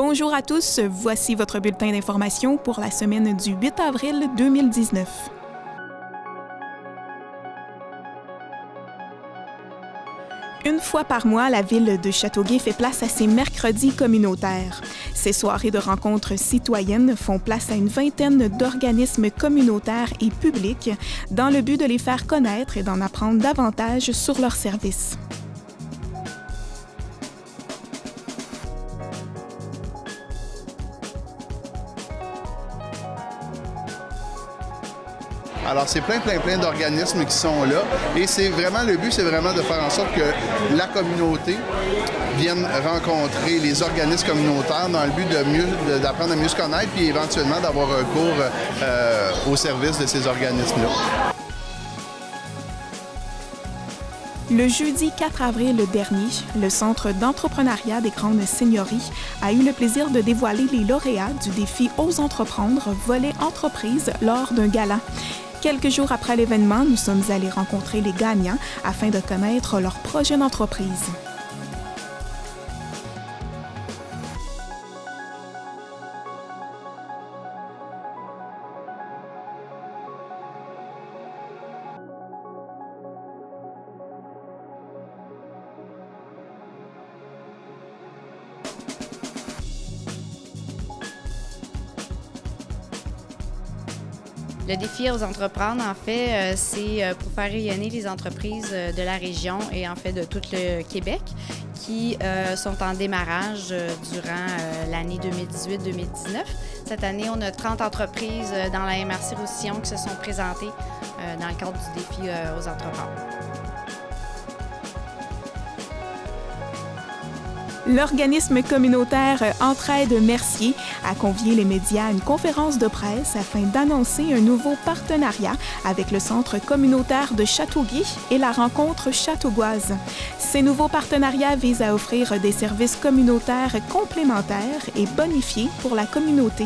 Bonjour à tous, voici votre bulletin d'information pour la semaine du 8 avril 2019. Une fois par mois, la ville de Châteauguay fait place à ses mercredis communautaires. Ces soirées de rencontres citoyennes font place à une vingtaine d'organismes communautaires et publics dans le but de les faire connaître et d'en apprendre davantage sur leurs services. Alors, c'est plein d'organismes qui sont là. Et c'est vraiment, le but, c'est vraiment de faire en sorte que la communauté vienne rencontrer les organismes communautaires dans le but d'apprendre à mieux se connaître puis éventuellement d'avoir recours au service de ces organismes-là. Le jeudi 4 avril dernier, le Centre d'entrepreneuriat des Grandes Seigneuries a eu le plaisir de dévoiler les lauréats du défi Ose entreprendre volet entreprise lors d'un gala. Quelques jours après l'événement, nous sommes allés rencontrer les gagnants afin de connaître leur projet d'entreprise. Le défi Ose entreprendre, en fait, c'est pour faire rayonner les entreprises de la région et en fait de tout le Québec qui sont en démarrage durant l'année 2018-2019. Cette année, on a 30 entreprises dans la MRC Roussillon qui se sont présentées dans le cadre du défi Ose entreprendre. L'organisme communautaire Entraide Mercier a convié les médias à une conférence de presse afin d'annoncer un nouveau partenariat avec le Centre communautaire de Châteauguay et la rencontre châteauguoise. Ces nouveaux partenariats visent à offrir des services communautaires complémentaires et bonifiés pour la communauté.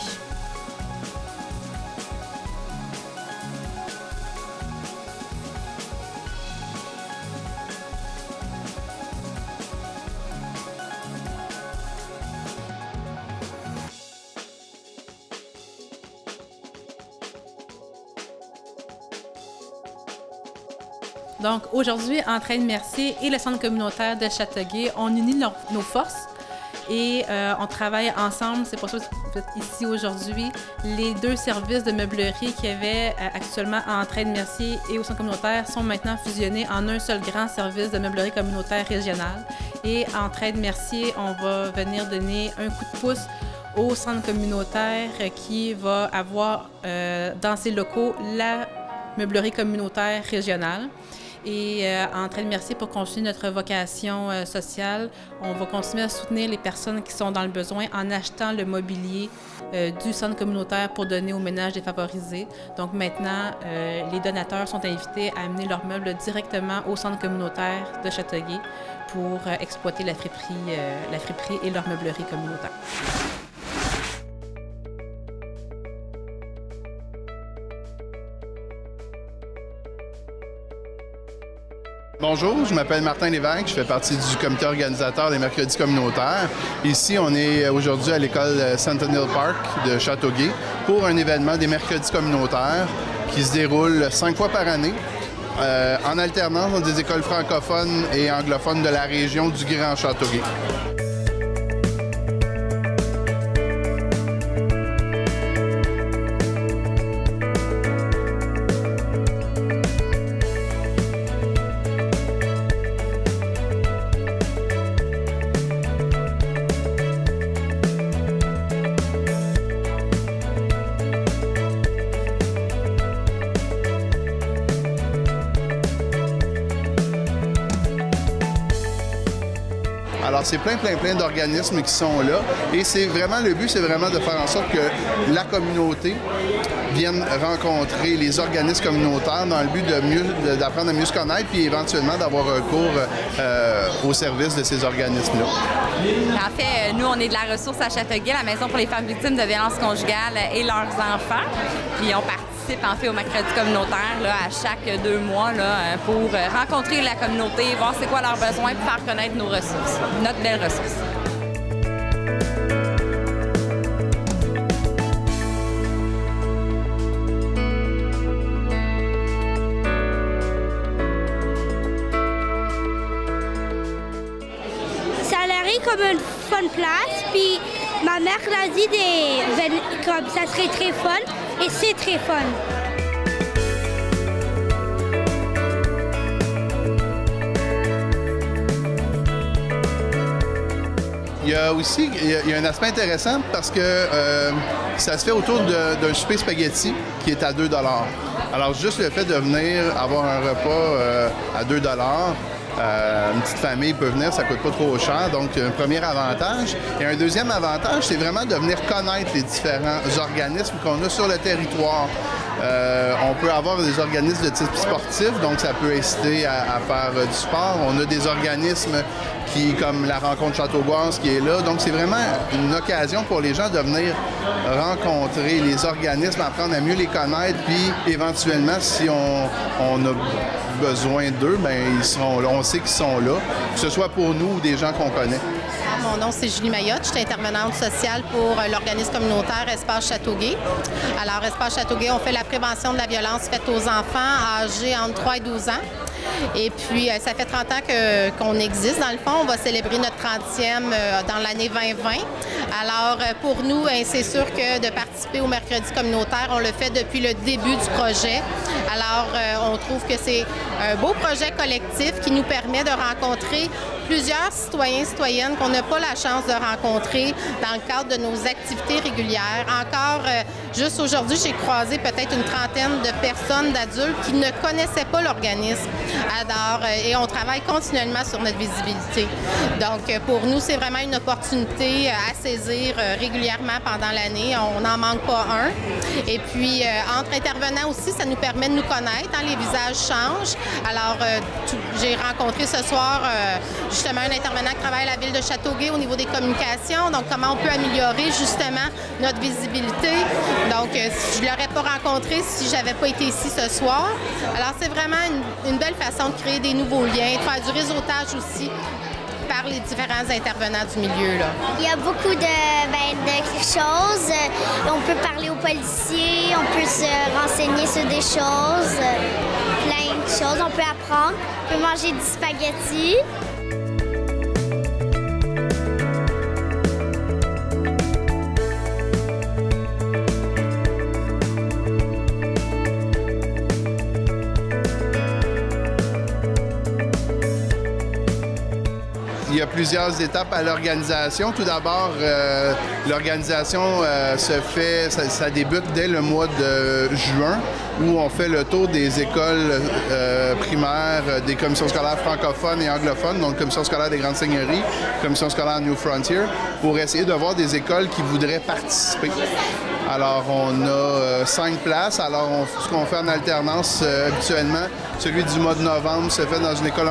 Donc aujourd'hui, Entraide Mercier et le Centre communautaire de Châteauguay, on unit nos forces et on travaille ensemble. C'est pour ça que vous êtes ici aujourd'hui. Les deux services de meublerie qu'il y avait actuellement à Entraide Mercier et au Centre communautaire sont maintenant fusionnés en un seul grand service de meublerie communautaire régional. Et à Entraide Mercier, on va venir donner un coup de pouce au Centre communautaire qui va avoir dans ses locaux la meublerie communautaire régionale. Et Entraide Mercier, pour continuer notre vocation sociale, on va continuer à soutenir les personnes qui sont dans le besoin en achetant le mobilier du centre communautaire pour donner aux ménages défavorisés. Donc maintenant, les donateurs sont invités à amener leurs meubles directement au centre communautaire de Châteauguay pour exploiter la friperie et leur meublerie communautaire. Bonjour, je m'appelle Martin Lévesque, je fais partie du comité organisateur des mercredis communautaires. Ici, on est aujourd'hui à l'école Centennial Park de Châteauguay pour un événement des mercredis communautaires qui se déroule 5 fois par année en alternance dans des écoles francophones et anglophones de la région du Grand Châteauguay. Alors, c'est plein d'organismes qui sont là. Et c'est vraiment, le but, c'est vraiment de faire en sorte que la communauté vienne rencontrer les organismes communautaires dans le but d'apprendre à mieux se connaître puis éventuellement d'avoir recours au service de ces organismes-là. En fait, nous, on est de la ressource à Châteauguay, la maison pour les femmes victimes de violences conjugales et leurs enfants. Puis on participe en fait au mercredi communautaire là, à chaque 2 mois là, pour rencontrer la communauté, voir c'est quoi leurs besoins et faire connaître nos ressources, notre belle ressource. comme une fun place, puis ma mère l'a dit comme ça serait très fun, et c'est très fun. Il y a aussi un aspect intéressant parce que ça se fait autour d'un souper spaghetti qui est à 2 $. Alors, juste le fait de venir avoir un repas à 2 $, une petite famille peut venir, ça coûte pas trop cher. Donc, un premier avantage. Et un deuxième avantage, c'est vraiment de venir connaître les différents organismes qu'on a sur le territoire. On peut avoir des organismes de type sportif, donc ça peut inciter à faire du sport. On a des organismes comme la rencontre Châteauboise qui est là. Donc, c'est vraiment une occasion pour les gens de venir rencontrer les organismes, apprendre à mieux les connaître, puis éventuellement, si on a besoin d'eux, bien, ils seront là. On sait qu'ils sont là, que ce soit pour nous ou des gens qu'on connaît. Mon nom, c'est Julie Mayotte. Je suis intervenante sociale pour l'organisme communautaire Espace Châteauguay. Alors, Espace Châteauguay, on fait la prévention de la violence faite aux enfants âgés entre 3 et 12 ans. Et puis, ça fait 30 ans qu'on existe. Dans le fond, on va célébrer notre 30e dans l'année 2020. Alors, pour nous, c'est sûr que de participer au mercredi communautaire, on le fait depuis le début du projet. Alors, on trouve que c'est un beau projet collectif qui nous permet de rencontrer plusieurs citoyens et citoyennes qu'on n'a pas la chance de rencontrer dans le cadre de nos activités régulières. Encore, juste aujourd'hui, j'ai croisé peut-être une trentaine de personnes, d'adultes, qui ne connaissaient pas l'organisme. Alors, et on travaille continuellement sur notre visibilité. Donc, pour nous, c'est vraiment une opportunité à saisir régulièrement pendant l'année. On n'en manque pas un. Et puis, entre intervenants aussi, ça nous permet de nous connaître. Hein, les visages changent. Alors, j'ai rencontré ce soir justement un intervenant qui travaille à la ville de Châteauguay au niveau des communications. Donc, comment on peut améliorer justement notre visibilité. Donc, je ne l'aurais pas rencontré si je n'avais pas été ici ce soir. Alors, c'est vraiment une belle façon de créer des nouveaux liens, de faire du réseautage aussi par les différents intervenants du milieu. Là. Il y a beaucoup de choses. On peut parler aux policiers, on peut se renseigner sur des choses, plein de choses. On peut apprendre, on peut manger du spaghetti. Il y a plusieurs étapes à l'organisation. Tout d'abord, l'organisation ça débute dès le mois de juin, où on fait le tour des écoles primaires, des commissions scolaires francophones et anglophones, donc commission scolaire des Grandes Seigneuries, commission scolaire New Frontier, pour essayer de voir des écoles qui voudraient participer. Alors, on a 5 places. Alors, ce qu'on fait en alternance habituellement, celui du mois de novembre se fait dans une école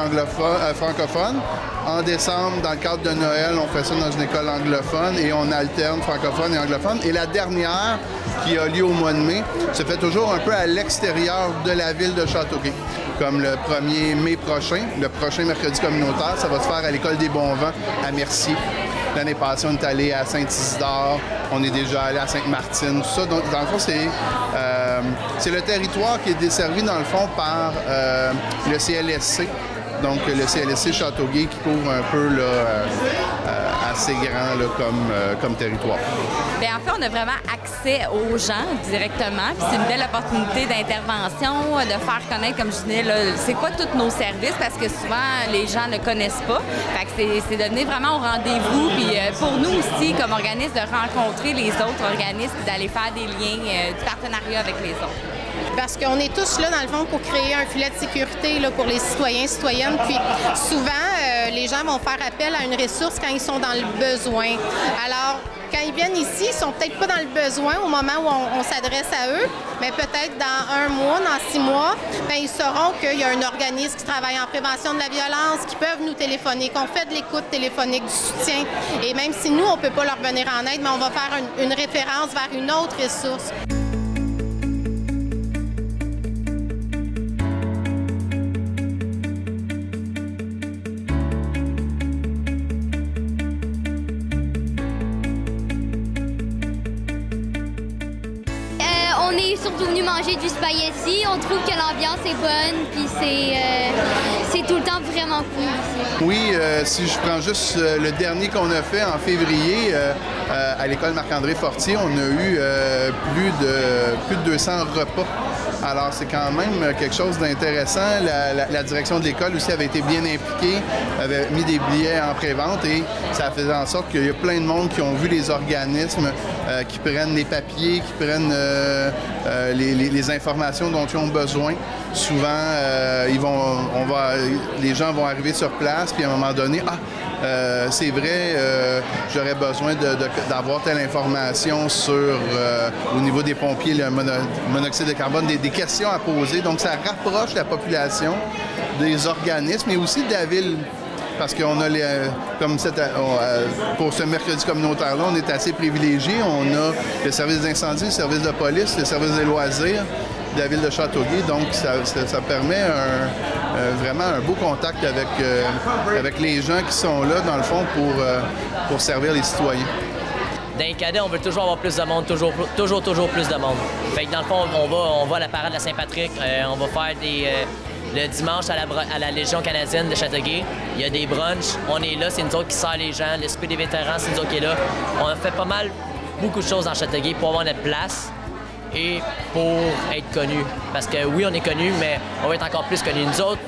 francophone. En décembre, dans le cadre de Noël, on fait ça dans une école anglophone et on alterne francophone et anglophone. Et la dernière, qui a lieu au mois de mai, se fait toujours un peu à l'extérieur de la ville de Châteauguay. Comme le 1er mai prochain, le prochain mercredi communautaire, ça va se faire à l'École des Bons Vents à Mercier. L'année passée, on est allé à Saint-Isidore, on est déjà allé à Sainte-Martine, tout ça. Donc, dans le fond, c'est le territoire qui est desservi, dans le fond, par le CLSC. Donc, le CLSC Châteauguay qui couvre un peu assez grand là, comme territoire. Bien, en fait, on a vraiment accès aux gens directement. Puis c'est une belle opportunité d'intervention, de faire connaître, comme je disais, c'est quoi tous nos services, parce que souvent, les gens ne connaissent pas. Fait que c'est de venir vraiment au rendez-vous. Puis pour nous aussi, comme organisme, de rencontrer les autres organismes, d'aller faire des liens, du partenariat avec les autres. Parce qu'on est tous là, dans le fond, pour créer un filet de sécurité là, pour les citoyens et citoyennes. Puis souvent, les gens vont faire appel à une ressource quand ils sont dans le besoin. Alors, quand ils viennent ici, ils sont peut-être pas dans le besoin au moment où on s'adresse à eux, mais peut-être dans 1 mois, dans 6 mois, bien, ils sauront qu'il y a un organisme qui travaille en prévention de la violence, qui peuvent nous téléphoner, qu'on fait de l'écoute téléphonique, du soutien. Et même si nous, on ne peut pas leur venir en aide, mais on va faire une référence vers une autre ressource. On est surtout venu manger du spaghetti. On trouve que l'ambiance est bonne, puis c'est tout le temps vraiment cool. Oui, si je prends juste le dernier qu'on a fait en février, à l'école Marc-André Fortier, on a eu plus de 200 repas. Alors, c'est quand même quelque chose d'intéressant. La direction de l'école aussi avait été bien impliquée, avait mis des billets en pré-vente et ça faisait en sorte qu'il y a plein de monde qui ont vu les organismes, qui prennent les papiers, qui prennent les informations dont ils ont besoin. Souvent, les gens vont arriver sur place, puis à un moment donné, c'est vrai, j'aurais besoin d'avoir telle information au niveau des pompiers, le monoxyde de carbone, des questions à poser. Donc, ça rapproche la population des organismes et aussi de la ville. Parce qu'on a pour ce mercredi communautaire-là, on est assez privilégiés. On a le service d'incendie, le service de police, le service des loisirs de la ville de Châteauguay. Donc, ça permet vraiment un beau contact avec les gens qui sont là, dans le fond, pour servir les citoyens. Dans les cadets, on veut toujours avoir plus de monde, toujours plus de monde. Fait que dans le fond, on va à la parade de la Saint-Patrick, on va faire le dimanche à la Légion canadienne de Châteauguay. Il y a des brunchs, on est là, c'est nous autres qui sert les gens, le souper des vétérans, c'est nous autres qui est là. On a fait beaucoup de choses dans Châteauguay pour avoir notre place et pour être connus. Parce que oui, on est connus, mais on va être encore plus connus. Nous autres,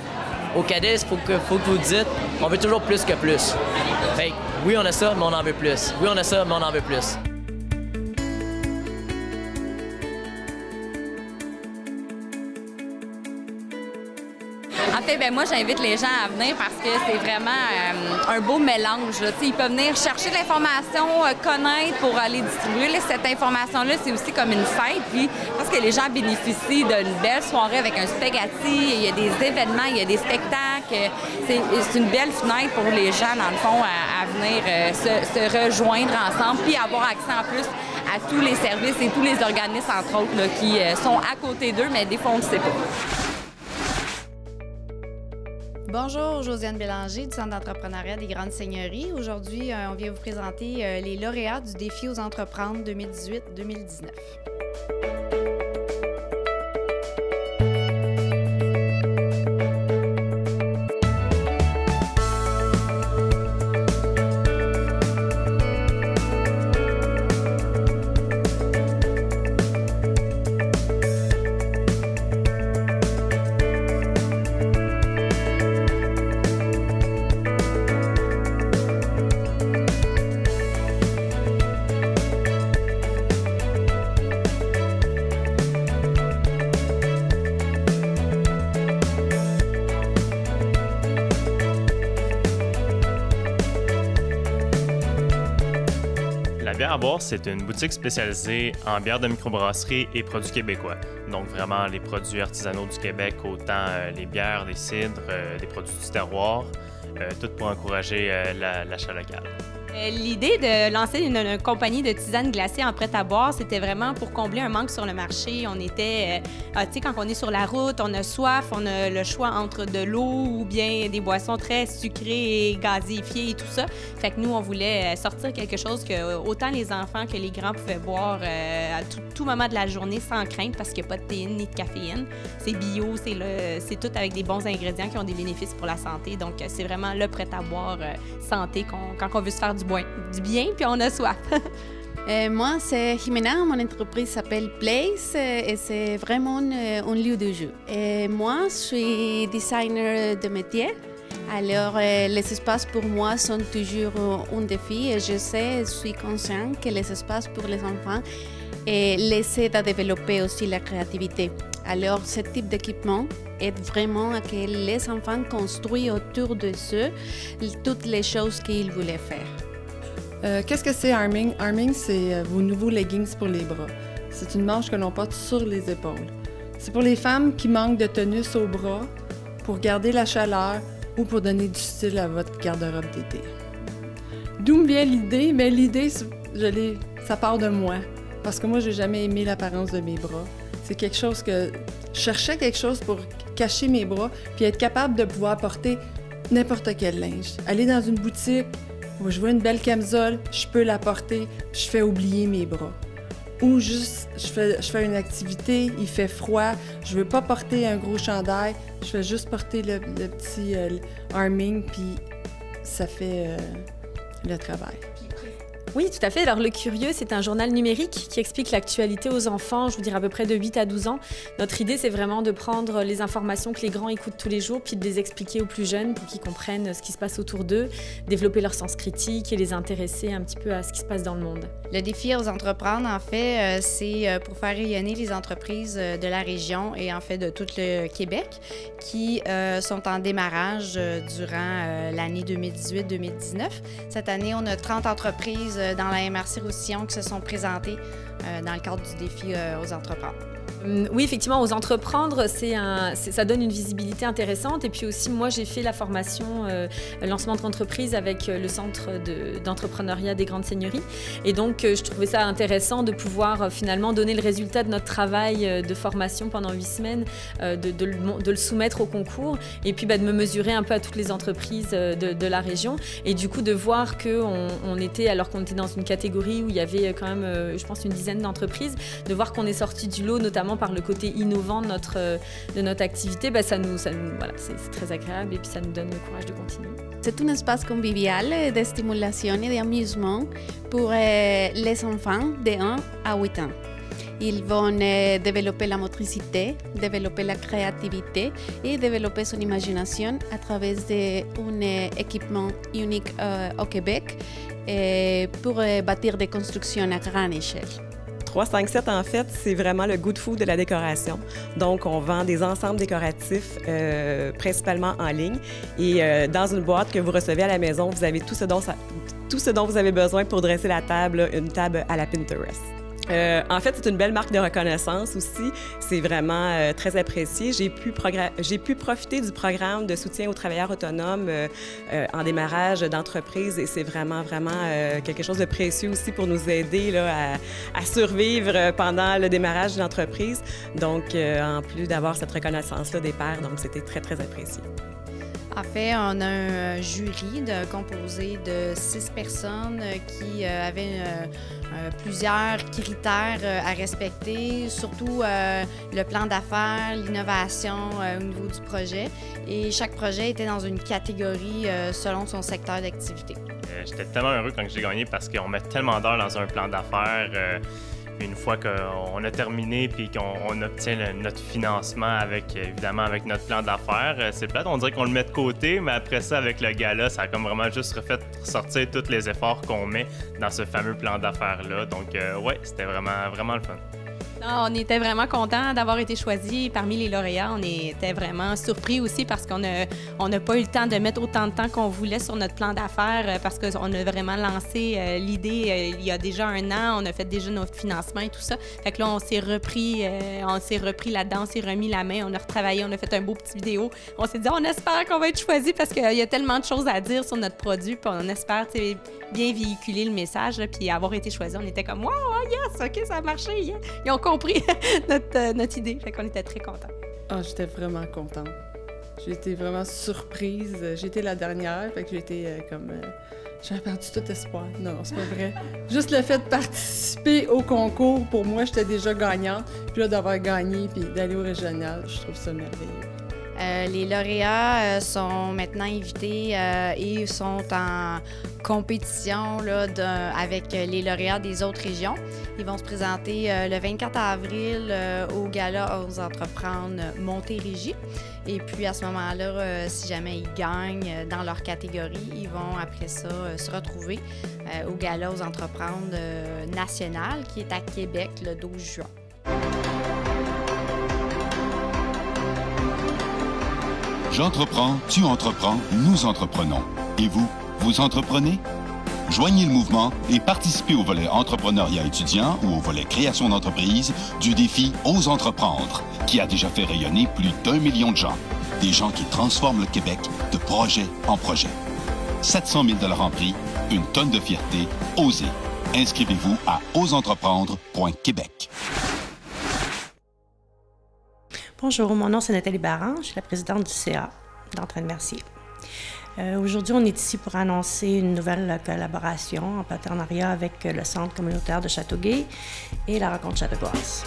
au cadet, il faut que vous dites, on veut toujours plus que plus. Fait que, oui, on a ça, mais on en veut plus. Oui, on a ça, mais on en veut plus. En fait, moi, j'invite les gens à venir parce que c'est vraiment un beau mélange. Là. Ils peuvent venir chercher de l'information, connaître pour aller distribuer. Là, cette information-là, c'est aussi comme une fête. Puis, parce que les gens bénéficient d'une belle soirée avec un spaghetti. Il y a des événements, il y a des spectacles. C'est une belle fenêtre pour les gens, dans le fond, à venir se rejoindre ensemble puis avoir accès en plus à tous les services et tous les organismes, entre autres, là, qui sont à côté d'eux, mais des fois, on ne le sait pas. Bonjour, Josiane Bélanger du Centre d'entrepreneuriat des Grandes Seigneuries. Aujourd'hui, on vient vous présenter les lauréats du défi aux entreprendre 2018-2019. La Bière à boire, c'est une boutique spécialisée en bière de microbrasserie et produits québécois. Donc vraiment les produits artisanaux du Québec, autant les bières, les cidres, des produits du terroir, tout pour encourager l'achat local. L'idée de lancer une compagnie de tisanes glacées en prêt-à-boire, c'était vraiment pour combler un manque sur le marché. On était, tu sais, quand on est sur la route, on a soif, on a le choix entre de l'eau ou bien des boissons très sucrées et gazéifiées et tout ça. Fait que nous, on voulait sortir quelque chose que autant les enfants que les grands pouvaient boire à tout moment de la journée sans crainte parce qu'il n'y a pas de théine ni de caféine. C'est bio, c'est tout avec des bons ingrédients qui ont des bénéfices pour la santé. Donc, c'est vraiment le prêt-à-boire santé quand on veut se faire du bien, puis on a soif. Moi, c'est Jimena. Mon entreprise s'appelle Place et c'est vraiment un lieu de jeu. Et moi, je suis designer de métier. Alors, les espaces pour moi sont toujours un défi et je suis consciente que les espaces pour les enfants les aident à développer aussi la créativité. Alors, ce type d'équipement aide vraiment à que les enfants construisent autour de eux toutes les choses qu'ils voulaient faire. Qu'est-ce que c'est Arming? Arming, c'est vos nouveaux leggings pour les bras. C'est une manche que l'on porte sur les épaules. C'est pour les femmes qui manquent de tonus au bras, pour garder la chaleur ou pour donner du style à votre garde-robe d'été. D'où me vient l'idée? Mais l'idée, ça part de moi. Parce que moi, j'ai jamais aimé l'apparence de mes bras. C'est quelque chose que... Je cherchais quelque chose pour cacher mes bras puis être capable de pouvoir porter n'importe quel linge. Aller dans une boutique, je vois une belle camisole, je peux la porter, puis je fais oublier mes bras. ou juste je fais une activité, il fait froid, je veux pas porter un gros chandail, je fais juste porter le petit arming, puis ça fait le travail. Oui, tout à fait. Alors, Le Curieux, c'est un journal numérique qui explique l'actualité aux enfants, je vous dirais à peu près de 8 à 12 ans. Notre idée, c'est vraiment de prendre les informations que les grands écoutent tous les jours, puis de les expliquer aux plus jeunes pour qu'ils comprennent ce qui se passe autour d'eux, développer leur sens critique et les intéresser un petit peu à ce qui se passe dans le monde. Le défi aux entreprendre, en fait, c'est pour faire rayonner les entreprises de la région et en fait de tout le Québec qui sont en démarrage durant l'année 2018-2019. Cette année, on a 30 entreprises dans la MRC Roussillon qui se sont présentées dans le cadre du défi aux entreprendre. Oui, effectivement, aux entreprendre, ça donne une visibilité intéressante. Et puis aussi, moi, j'ai fait la formation lancement d'entreprise avec le Centre d'entrepreneuriat des Grandes Seigneuries. Et donc, je trouvais ça intéressant de pouvoir finalement donner le résultat de notre travail de formation pendant 8 semaines, de le soumettre au concours et puis de me mesurer un peu à toutes les entreprises de la région. Et du coup, de voir qu'on était, alors qu'on était dans une catégorie où il y avait quand même, je pense, une dizaine d'entreprises, de voir qu'on est sorti du lot, notamment par le côté innovant de notre activité, voilà, c'est très agréable et puis ça nous donne le courage de continuer. C'est un espace convivial de stimulation et d'amusement pour les enfants de 1 à 8 ans. Ils vont développer la motricité, développer la créativité et développer son imagination à travers un équipement unique au Québec pour bâtir des constructions à grande échelle. 357, en fait, c'est vraiment le Good Food de la décoration. Donc, on vend des ensembles décoratifs principalement en ligne. Et dans une boîte que vous recevez à la maison, vous avez tout ce dont vous avez besoin pour dresser la table, une table à la Pinterest. En fait, c'est une belle marque de reconnaissance aussi. C'est vraiment très apprécié. J'ai pu profiter du programme de soutien aux travailleurs autonomes en démarrage d'entreprise et c'est vraiment quelque chose de précieux aussi pour nous aider là, à survivre pendant le démarrage de l'entreprise. Donc, en plus d'avoir cette reconnaissance-là des pairs, donc c'était très, très apprécié. En fait, on a un jury composé de 6 personnes qui avaient plusieurs critères à respecter, surtout le plan d'affaires, l'innovation au niveau du projet. Et chaque projet était dans une catégorie selon son secteur d'activité. J'étais tellement heureux quand j'ai gagné parce qu'on met tellement d'heures dans un plan d'affaires. Une fois qu'on a terminé puis qu'on obtient notre financement évidemment avec notre plan d'affaires, c'est plate, on dirait qu'on le met de côté, mais après ça, avec le gala, ça a comme vraiment juste fait ressortir tous les efforts qu'on met dans ce fameux plan d'affaires-là. Donc, ouais, c'était vraiment le fun. Non, on était vraiment contents d'avoir été choisis parmi les lauréats. On était vraiment surpris aussi parce qu'on n'a pas eu le temps de mettre autant de temps qu'on voulait sur notre plan d'affaires parce qu'on a vraiment lancé l'idée il y a déjà 1 an. On a fait déjà notre financement et tout ça. Fait que là, on s'est repris là-dedans, on s'est remis la main, on a retravaillé, on a fait un beau petit vidéo. On s'est dit, on espère qu'on va être choisi parce qu'il y a tellement de choses à dire sur notre produit. Puis on espère bien véhiculer le message. Là, puis avoir été choisi, on était comme, wow, yes, OK, ça a marché. Yeah. Ils ont compris notre idée. Fait qu'on était très contents. Ah, j'étais vraiment contente. J'ai été vraiment surprise. J'étais la dernière, fait que j'étais j'avais perdu tout espoir. Non, c'est pas vrai. Juste le fait de participer au concours, pour moi, j'étais déjà gagnante. Puis là, d'avoir gagné puis d'aller au régional, je trouve ça merveilleux. Les lauréats sont maintenant invités et sont en compétition là, avec les lauréats des autres régions. Ils vont se présenter le 24 avril au Gala aux Entreprendre Montérégie. Et puis à ce moment-là, si jamais ils gagnent dans leur catégorie, ils vont après ça se retrouver au Gala aux Entreprendre national qui est à Québec le 12 juin. J'entreprends, tu entreprends, nous entreprenons. Et vous, vous entreprenez? Joignez le mouvement et participez au volet entrepreneuriat étudiant ou au volet création d'entreprise du défi Ose entreprendre, qui a déjà fait rayonner plus d'1 million de gens. Des gens qui transforment le Québec de projet en projet. 700 000 $ en prix, une tonne de fierté, osez. Inscrivez-vous à oseentreprendre.québec. Bonjour, mon nom c'est Nathalie Barran, je suis la présidente du CA d'Entraide Mercier. Aujourd'hui, on est ici pour annoncer une nouvelle collaboration en partenariat avec le Centre communautaire de Châteauguay et la Rencontre Châteauboise.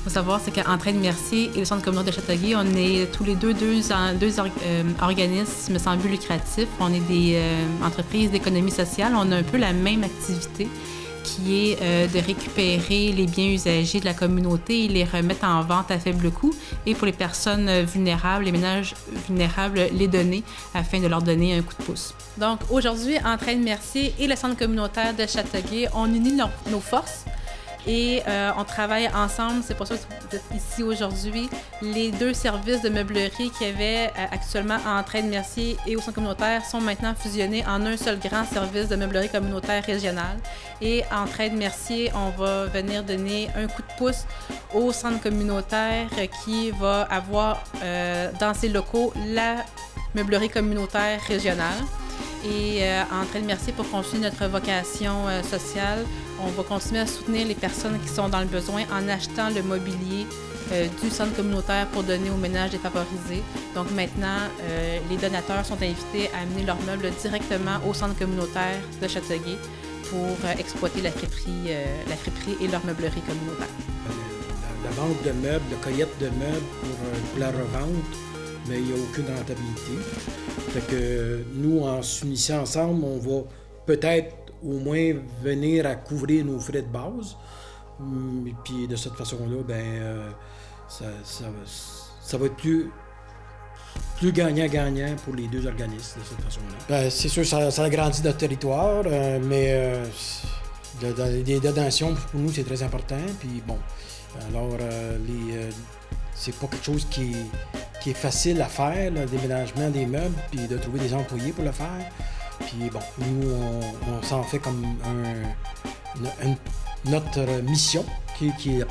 Savoir, c'est qu'Entraide Mercier et le Centre communautaire de Châteauguay, on est tous les deux organismes sans but lucratif. On est des entreprises d'économie sociale. On a un peu la même activité qui est de récupérer les biens usagés de la communauté et les remettre en vente à faible coût. Et pour les personnes vulnérables, les ménages vulnérables, les donner afin de leur donner un coup de pouce. Donc aujourd'hui, Entraide Mercier et le Centre communautaire de Châteauguay, on unit nos forces. Et on travaille ensemble, c'est pour ça que vous êtes ici aujourd'hui. Les deux services de meublerie qu'il y avait actuellement à Entraide Mercier et au Centre communautaire sont maintenant fusionnés en un seul grand service de meublerie communautaire régional. Et à Entraide Mercier, on va venir donner un coup de pouce au Centre communautaire qui va avoir dans ses locaux la meublerie communautaire régionale. Et Entraide Mercier, pour continuer notre vocation sociale, on va continuer à soutenir les personnes qui sont dans le besoin en achetant le mobilier du centre communautaire pour donner aux ménages défavorisés. Donc maintenant, les donateurs sont invités à amener leurs meubles directement au centre communautaire de Châteauguay pour exploiter la friperie et leur meublerie communautaire. La vente de meubles, la cueillette de meubles pour la revente, mais il n'y a aucune rentabilité. Fait que nous, en s'unissant ensemble, on va peut-être au moins venir à couvrir nos frais de base. Et puis de cette façon-là, ça va être plus gagnant-gagnant pour les deux organismes de cette façon-là. C'est sûr, ça agrandit notre territoire, mais les donations, pour nous, c'est très important. Puis bon, alors, c'est pas quelque chose qui est facile à faire, le déménagement des meubles, puis de trouver des employés pour le faire. Puis bon, nous, on s'en fait comme notre mission, qui est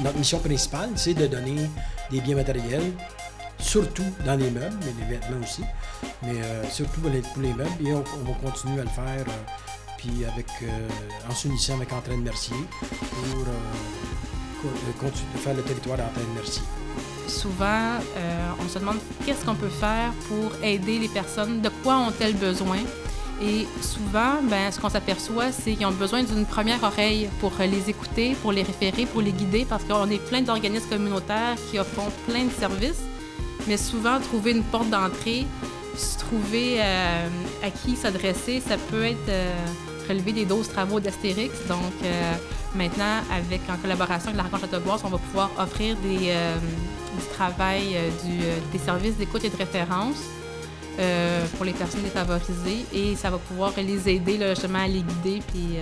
notre mission principale, c'est de donner des biens matériels, surtout dans les meubles, mais les vêtements aussi, mais surtout pour les meubles, et on va continuer à le faire, puis en s'unissant avec Entraide Mercier pour continuer de faire le territoire d'Entraide Mercier. Souvent, on se demande qu'est-ce qu'on peut faire pour aider les personnes, de quoi ont-elles besoin. Et souvent, ce qu'on s'aperçoit, c'est qu'ils ont besoin d'une première oreille pour les écouter, pour les référer, pour les guider, parce qu'on est plein d'organismes communautaires qui offrent plein de services. Mais souvent, trouver une porte d'entrée, trouver à qui s'adresser, ça peut être relever des doses travaux d'Astérix. Donc, maintenant, en collaboration avec la Rencontre Châteauboise, on va pouvoir offrir du travail, des services d'écoute et de référence pour les personnes défavorisées, et ça va pouvoir les aider là, justement à les guider puis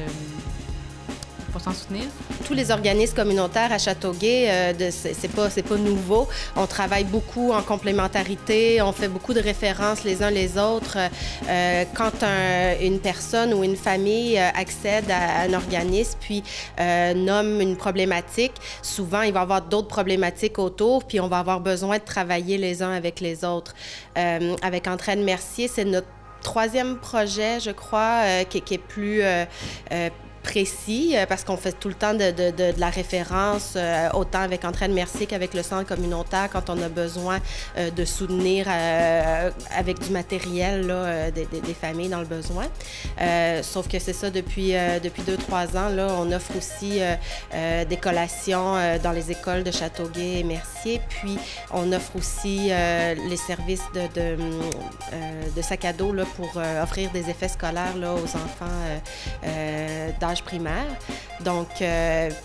pour s'en soutenir. Tous les organismes communautaires à Châteauguay, c'est pas nouveau. On travaille beaucoup en complémentarité, on fait beaucoup de références les uns les autres. Quand une personne ou une famille accède à un organisme puis nomme une problématique, souvent il va y avoir d'autres problématiques autour, puis on va avoir besoin de travailler les uns avec les autres. Avec Entraide Mercier, c'est notre troisième projet, je crois, qui est plus précis, parce qu'on fait tout le temps de la référence, autant avec Entraide Mercier qu'avec le centre communautaire, quand on a besoin de soutenir avec du matériel là, des familles dans le besoin. Sauf que c'est ça, depuis 2-3 ans, là, on offre aussi des collations dans les écoles de Châteauguay et Mercier, puis on offre aussi les services de sac à dos là, pour offrir des effets scolaires là, aux enfants d'âge primaire. Donc,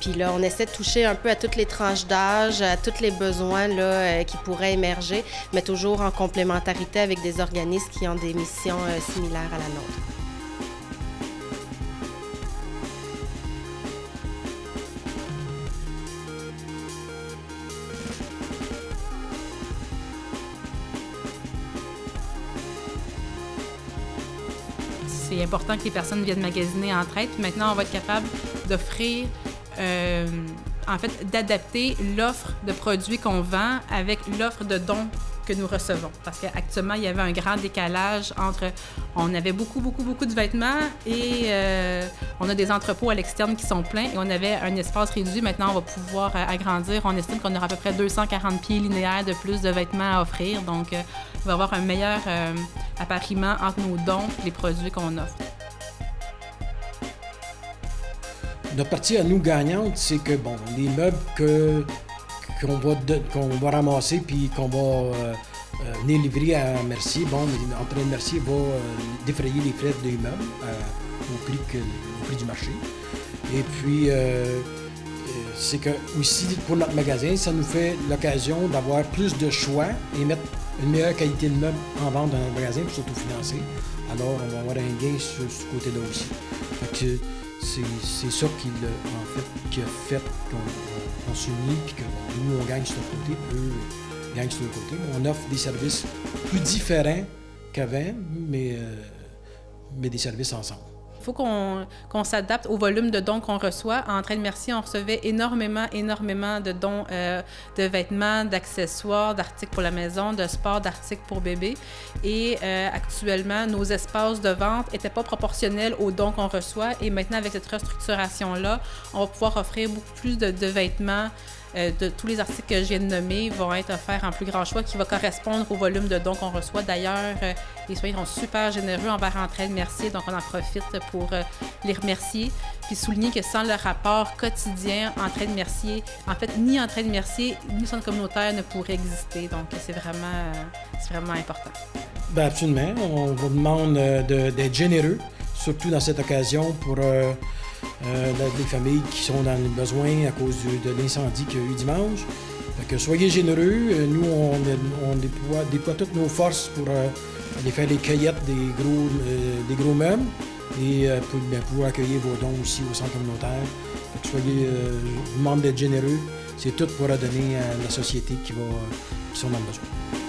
puis là, on essaie de toucher un peu à toutes les tranches d'âge, à tous les besoins là, qui pourraient émerger, mais toujours en complémentarité avec des organismes qui ont des missions similaires à la nôtre. c'est important que les personnes viennent magasiner entre elles. Puis maintenant, on va être capable d'offrir, en fait, d'adapter l'offre de produits qu'on vend avec l'offre de dons que nous recevons. Parce qu'actuellement, il y avait un grand décalage entre... On avait beaucoup de vêtements et on a des entrepôts à l'externe qui sont pleins et on avait un espace réduit. Maintenant, on va pouvoir agrandir. On estime qu'on aura à peu près 240 pieds linéaires de plus de vêtements à offrir. Donc, il va y avoir un meilleur appariement entre nos dons et les produits qu'on offre. Notre partie à nous gagnante, c'est que, bon, les meubles qu'on va ramasser puis qu'on va venir livrer à Mercier, bon, Entraide Mercier va défrayer les frais des meubles au prix du marché. Et puis, c'est que aussi, pour notre magasin, ça nous fait l'occasion d'avoir plus de choix et mettre une meilleure qualité de meubles en vente dans notre magasin pour s'autofinancer. Alors, on va avoir un gain sur ce côté-là aussi. Fait que, c'est ça qui a fait qu'on s'unit et que nous, on gagne sur notre côté, eux gagnent sur leur côté. On offre des services plus différents qu'avant, mais des services ensemble. Il faut qu'on s'adapte au volume de dons qu'on reçoit. À Entraide Mercier, on recevait énormément de dons de vêtements, d'accessoires, d'articles pour la maison, de sport, d'articles pour bébé. Et actuellement, nos espaces de vente n'étaient pas proportionnels aux dons qu'on reçoit. Et maintenant, avec cette restructuration-là, on va pouvoir offrir beaucoup plus de vêtements. De tous les articles que je viens de nommer vont être offerts en plus grand choix qui va correspondre au volume de dons qu'on reçoit. D'ailleurs, les soignants sont super généreux envers Entraide Mercier, donc on en profite pour les remercier. Puis souligner que sans le rapport quotidien Entraide Mercier, en fait, ni Entraide Mercier, ni le centre communautaire ne pourrait exister. Donc, c'est vraiment important. Bien, absolument. On vous demande d'être généreux, surtout dans cette occasion pour... des familles qui sont dans le besoin à cause de l'incendie qu'il y a eu dimanche. Fait que soyez généreux. Nous, on déploie toutes nos forces pour aller faire les cueillettes des gros meubles et pour accueillir vos dons aussi au centre communautaire. Fait que je vous demande d'être généreux. C'est tout pour donner à la société qui sont dans le besoin.